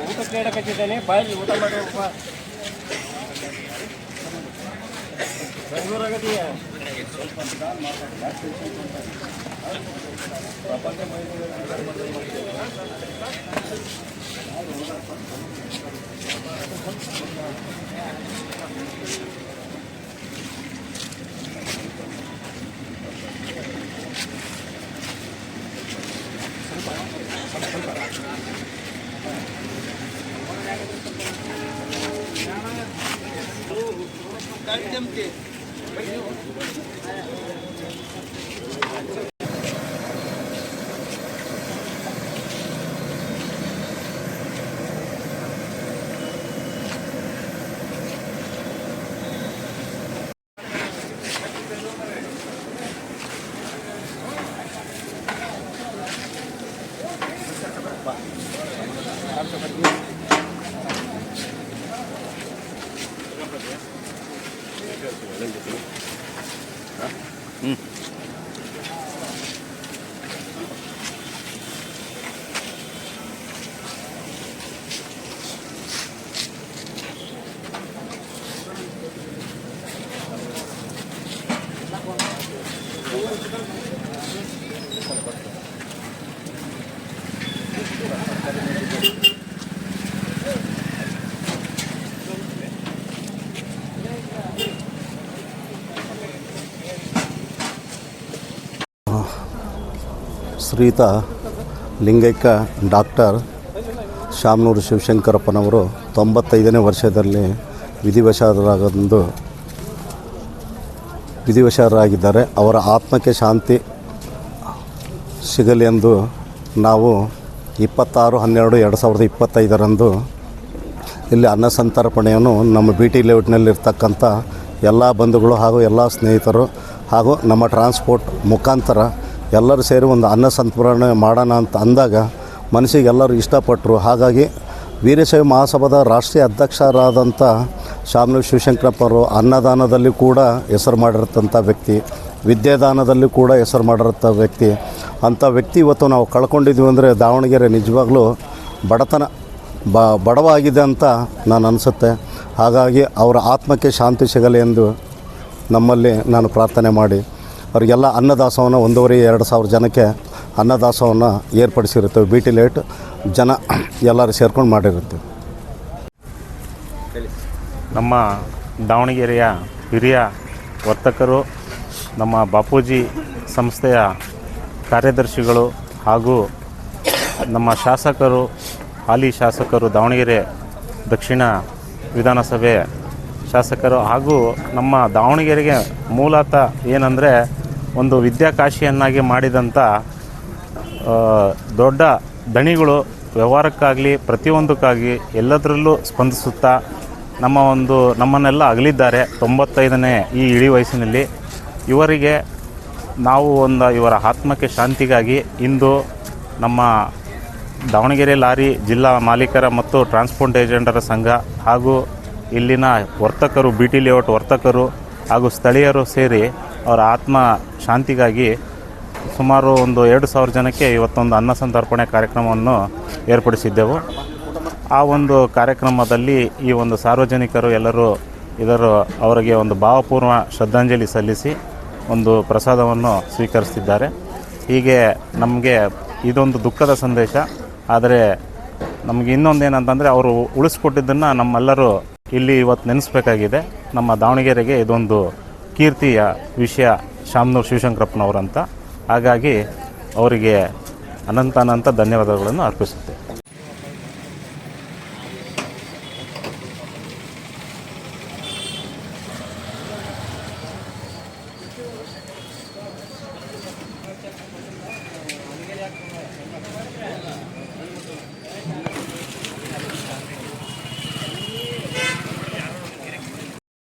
ಊಟಕ್ಕೆ ಇಡಕತ್ತಿದ್ದೇನೆ, ಬಾಯಲ್ಲಿ ಊಟ ಮಾಡುವ ಬೆಂಗಳೂರಾಗದೀಯ ಶ್ರೀಯುತ ಲಿಂಗೈಕ್ಯ ಡಾಕ್ಟರ್ ಶಾಮನೂರು ಶಿವಶಂಕರಪ್ಪನವರು 95ನೇ ವರ್ಷದಲ್ಲಿ ವಿಧಿವಶರಾಗಿದ್ದಾರೆ. ಅವರ ಆತ್ಮಕ್ಕೆ ಶಾಂತಿ ಸಿಗಲಿ ಎಂದು ನಾವು 26/12/2025 ಇಲ್ಲಿ ಅನ್ನ ಸಂತರ್ಪಣೆಯನ್ನು ನಮ್ಮ ಬಿ ಟಿ ಲೇಔಟ್ನಲ್ಲಿರ್ತಕ್ಕಂಥ ಎಲ್ಲ ಬಂಧುಗಳು ಹಾಗೂ ಎಲ್ಲ ಸ್ನೇಹಿತರು ಹಾಗೂ ನಮ್ಮ ಟ್ರಾನ್ಸ್ಪೋರ್ಟ್ ಮುಖಾಂತರ ಎಲ್ಲರೂ ಸೇರಿ ಒಂದು ಅನ್ನ ಸಂತರ್ಪಣೆ ಮಾಡೋಣ ಅಂತ ಅಂದಾಗ ಮನಸ್ಸಿಗೆ ಎಲ್ಲರೂ ಇಷ್ಟಪಟ್ಟರು. ಹಾಗಾಗಿ ವೀರಶೈವ ಮಹಾಸಭಾದ ರಾಷ್ಟ್ರೀಯ ಅಧ್ಯಕ್ಷರಾದಂಥ ಶಾಮನೂರು ಶಿವಶಂಕರಪ್ಪರು ಅನ್ನದಾನದಲ್ಲಿ ಕೂಡ ಹೆಸರು ಮಾಡಿರ್ತಂಥ ವ್ಯಕ್ತಿ, ವಿದ್ಯಾದಾನದಲ್ಲಿ ಕೂಡ ಹೆಸರು ಮಾಡಿರೋಂಥ ವ್ಯಕ್ತಿ. ಅಂಥ ವ್ಯಕ್ತಿ ಇವತ್ತು ನಾವು ಕಳ್ಕೊಂಡಿದ್ದೀವಿ ಅಂದರೆ ದಾವಣಗೆರೆ ನಿಜವಾಗ್ಲೂ ಬಡವಾಗಿದೆ ಅಂತ ನಾನು ಅನಿಸುತ್ತೆ. ಹಾಗಾಗಿ ಅವರ ಆತ್ಮಕ್ಕೆ ಶಾಂತಿ ಸಿಗಲಿ ಎಂದು ನಮ್ಮಲ್ಲಿ ನಾನು ಪ್ರಾರ್ಥನೆ ಮಾಡಿ ಅವರಿಗೆಲ್ಲ ಅನ್ನದಾಸೋಹವನ್ನು 1,500-2,000 ಜನಕ್ಕೆ ಅನ್ನದಾಸೋಹವನ್ನು ಏರ್ಪಡಿಸಿರುತ್ತೇವೆ. ಬಿ ಟಿ ಲೇಟ್ ಜನ ಎಲ್ಲರೂ ಸೇರ್ಕೊಂಡು ಮಾಡಿರುತ್ತೇವೆ. ನಮ್ಮ ದಾವಣಗೆರೆಯ ಹಿರಿಯ ವರ್ತಕರು, ನಮ್ಮ ಬಾಪೂಜಿ ಸಂಸ್ಥೆಯ ಕಾರ್ಯದರ್ಶಿಗಳು ಹಾಗೂ ನಮ್ಮ ಶಾಸಕರು, ಹಾಲಿ ಶಾಸಕರು, ದಾವಣಗೆರೆ ದಕ್ಷಿಣ ವಿಧಾನಸಭೆ ಶಾಸಕರು ಹಾಗೂ ನಮ್ಮ ದಾವಣಗೆರೆಗೆ ಮೂಲತಃ ಏನಂದರೆ ಒಂದು ವಿದ್ಯಾಕಾಶಿಯನ್ನಾಗಿ ಮಾಡಿದಂಥ ದೊಡ್ಡ ದಣಿಗಳು, ವ್ಯವಹಾರಕ್ಕಾಗಲಿ ಪ್ರತಿಯೊಂದಕ್ಕಾಗಿ ಎಲ್ಲದರಲ್ಲೂ ಸ್ಪಂದಿಸುತ್ತಾ ನಮ್ಮನ್ನೆಲ್ಲ ಅಗಲಿದ್ದಾರೆ 95ನೇ ಈ ಇಳಿ ವಯಸ್ಸಿನಲ್ಲಿ. ಇವರಿಗೆ ನಾವು ಇವರ ಆತ್ಮಕ್ಕೆ ಶಾಂತಿಗಾಗಿ ಇಂದು ನಮ್ಮ ದಾವಣಗೆರೆ ಲಾರಿ ಜಿಲ್ಲಾ ಮಾಲೀಕರ ಮತ್ತು ಟ್ರಾನ್ಸ್ಪೋರ್ಟ್ ಏಜೆಂಟರ ಸಂಘ ಹಾಗೂ ಇಲ್ಲಿನ ವರ್ತಕರು, ಬಿ ಟಿ ಲೇಔಟ್ ವರ್ತಕರು ಹಾಗೂ ಸ್ಥಳೀಯರು ಸೇರಿ ಅವರ ಆತ್ಮ ಶಾಂತಿಗಾಗಿ ಸುಮಾರು 2,000 ಜನಕ್ಕೆ ಇವತ್ತೊಂದು ಅನ್ನ ಸಂತರ್ಪಣೆ ಕಾರ್ಯಕ್ರಮವನ್ನು ಏರ್ಪಡಿಸಿದ್ದೆವು. ಆ ಒಂದು ಕಾರ್ಯಕ್ರಮದಲ್ಲಿ ಈ ಒಂದು ಸಾರ್ವಜನಿಕರು ಎಲ್ಲರೂ ಅವರಿಗೆ ಒಂದು ಭಾವಪೂರ್ಣ ಶ್ರದ್ಧಾಂಜಲಿ ಸಲ್ಲಿಸಿ ಒಂದು ಪ್ರಸಾದವನ್ನು ಸ್ವೀಕರಿಸ್ತಿದ್ದಾರೆ. ಹೀಗೆ ನಮಗೆ ಇದೊಂದು ದುಃಖದ ಸಂದೇಶ. ಆದರೆ ನಮಗೆ ಇನ್ನೊಂದೇನಂತಂದರೆ ಅವರು ಉಳಿಸ್ಕೊಟ್ಟಿದ್ದನ್ನು ನಮ್ಮೆಲ್ಲರೂ ಇಲ್ಲಿ ಇವತ್ತು ನೆನೆಸ್ಬೇಕಾಗಿದೆ. ನಮ್ಮ ದಾವಣಗೆರೆಗೆ ಇದೊಂದು ಕೀರ್ತಿಯ ವಿಷಯ ಶಾಮನೂರು ಶಿವಶಂಕರಪ್ಪನವರಂತ. ಹಾಗಾಗಿ ಅವರಿಗೆ ಅನಂತ ಧನ್ಯವಾದಗಳನ್ನು ಅರ್ಪಿಸುತ್ತೇವೆ.